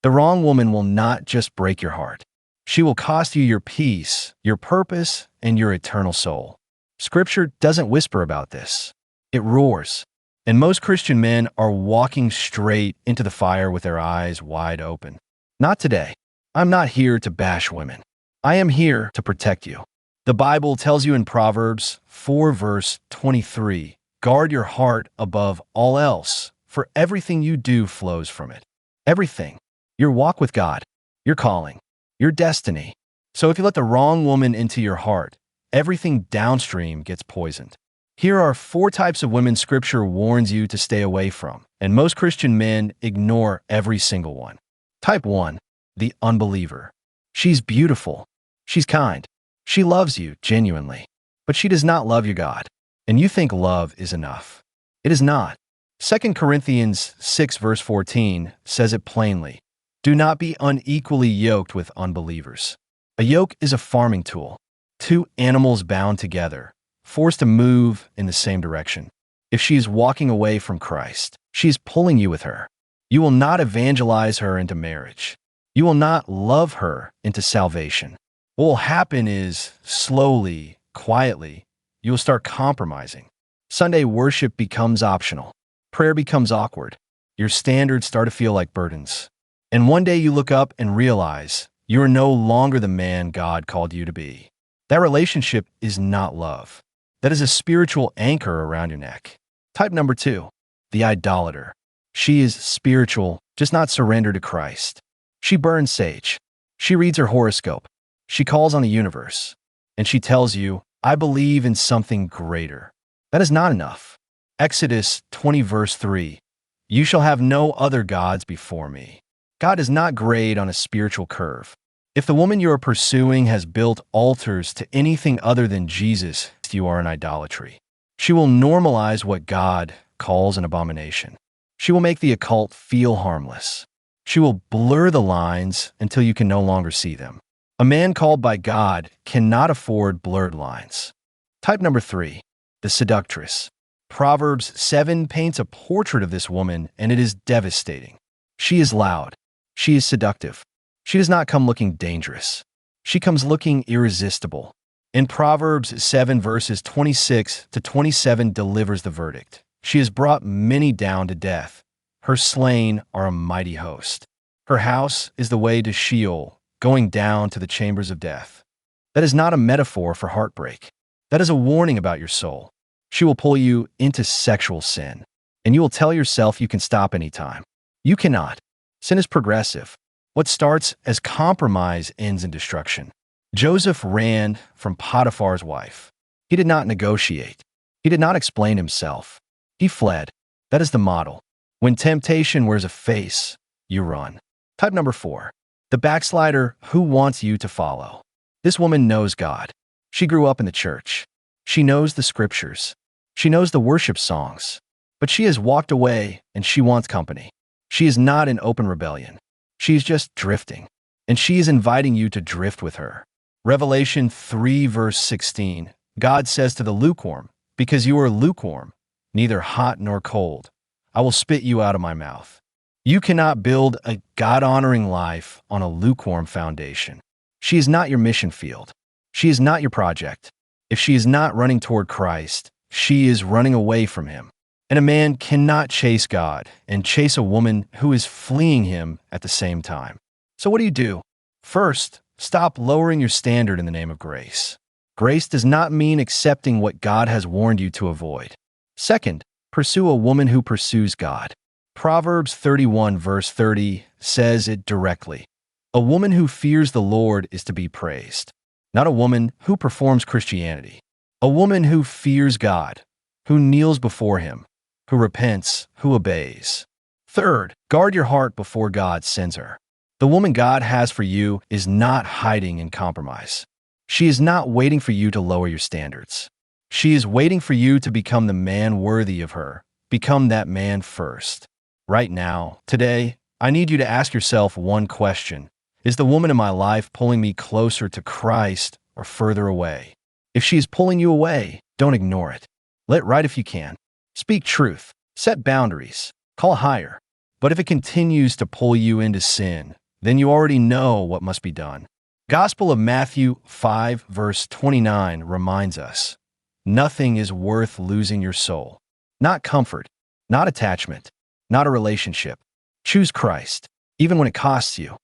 The wrong woman will not just break your heart. She will cost you your peace, your purpose, and your eternal soul. Scripture doesn't whisper about this. It roars. And most Christian men are walking straight into the fire with their eyes wide open. Not today. I'm not here to bash women. I am here to protect you. The Bible tells you in Proverbs 4 verse 23, guard your heart above all else, for everything you do flows from it. Everything. Your walk with God, your calling, your destiny. So if you let the wrong woman into your heart, everything downstream gets poisoned. Here are 4 types of women Scripture warns you to stay away from, and most Christian men ignore every single one. Type 1, the unbeliever. She's beautiful. She's kind. She loves you genuinely, but she does not love your God, and you think love is enough. It is not. 2 Corinthians 6 verse 14 says it plainly. Do not be unequally yoked with unbelievers. A yoke is a farming tool. 2 animals bound together, forced to move in the same direction. If she is walking away from Christ, she is pulling you with her. You will not evangelize her into marriage. You will not love her into salvation. What will happen is, slowly, quietly, you will start compromising. Sunday worship becomes optional. Prayer becomes awkward. Your standards start to feel like burdens. And one day you look up and realize you are no longer the man God called you to be. That relationship is not love. That is a spiritual anchor around your neck. Type number 2, the idolater. She is spiritual, just not surrendered to Christ. She burns sage. She reads her horoscope. She calls on the universe. And she tells you, I believe in something greater. That is not enough. Exodus 20 verse 3, you shall have no other gods before me. God does not grade on a spiritual curve. If the woman you are pursuing has built altars to anything other than Jesus, you are in idolatry. She will normalize what God calls an abomination. She will make the occult feel harmless. She will blur the lines until you can no longer see them. A man called by God cannot afford blurred lines. Type number 3, the seductress. Proverbs 7 paints a portrait of this woman, and it is devastating. She is loud. She is seductive. She does not come looking dangerous. She comes looking irresistible. In Proverbs 7 verses 26 to 27 delivers the verdict. She has brought many down to death. Her slain are a mighty host. Her house is the way to Sheol, going down to the chambers of death. That is not a metaphor for heartbreak. That is a warning about your soul. She will pull you into sexual sin, and you will tell yourself you can stop anytime. You cannot. Sin is progressive. What starts as compromise ends in destruction. Joseph ran from Potiphar's wife. He did not negotiate. He did not explain himself. He fled. That is the model. When temptation wears a face, you run. Type number 4, the backslider who wants you to follow. This woman knows God. She grew up in the church. She knows the scriptures. She knows the worship songs. But she has walked away and she wants company. She is not in open rebellion. She is just drifting. And she is inviting you to drift with her. Revelation 3 verse 16, God says to the lukewarm, because you are lukewarm, neither hot nor cold, I will spit you out of my mouth. You cannot build a God-honoring life on a lukewarm foundation. She is not your mission field. She is not your project. If she is not running toward Christ, she is running away from him. And a man cannot chase God and chase a woman who is fleeing him at the same time. So what do? First, stop lowering your standard in the name of grace. Grace does not mean accepting what God has warned you to avoid. Second, pursue a woman who pursues God. Proverbs 31 verse 30 says it directly. A woman who fears the Lord is to be praised, not a woman who performs Christianity. A woman who fears God, who kneels before him, who repents, who obeys. Third, guard your heart before God sends her. The woman God has for you is not hiding in compromise. She is not waiting for you to lower your standards. She is waiting for you to become the man worthy of her. Become that man first. Right now, today, I need you to ask yourself one question. Is the woman in my life pulling me closer to Christ or further away? If she is pulling you away, don't ignore it. Let right if you can. Speak truth. Set boundaries. Call higher. But if it continues to pull you into sin, then you already know what must be done. Gospel of Matthew 5, verse 29 reminds us, nothing is worth losing your soul. Not comfort, not attachment, not a relationship. Choose Christ, even when it costs you.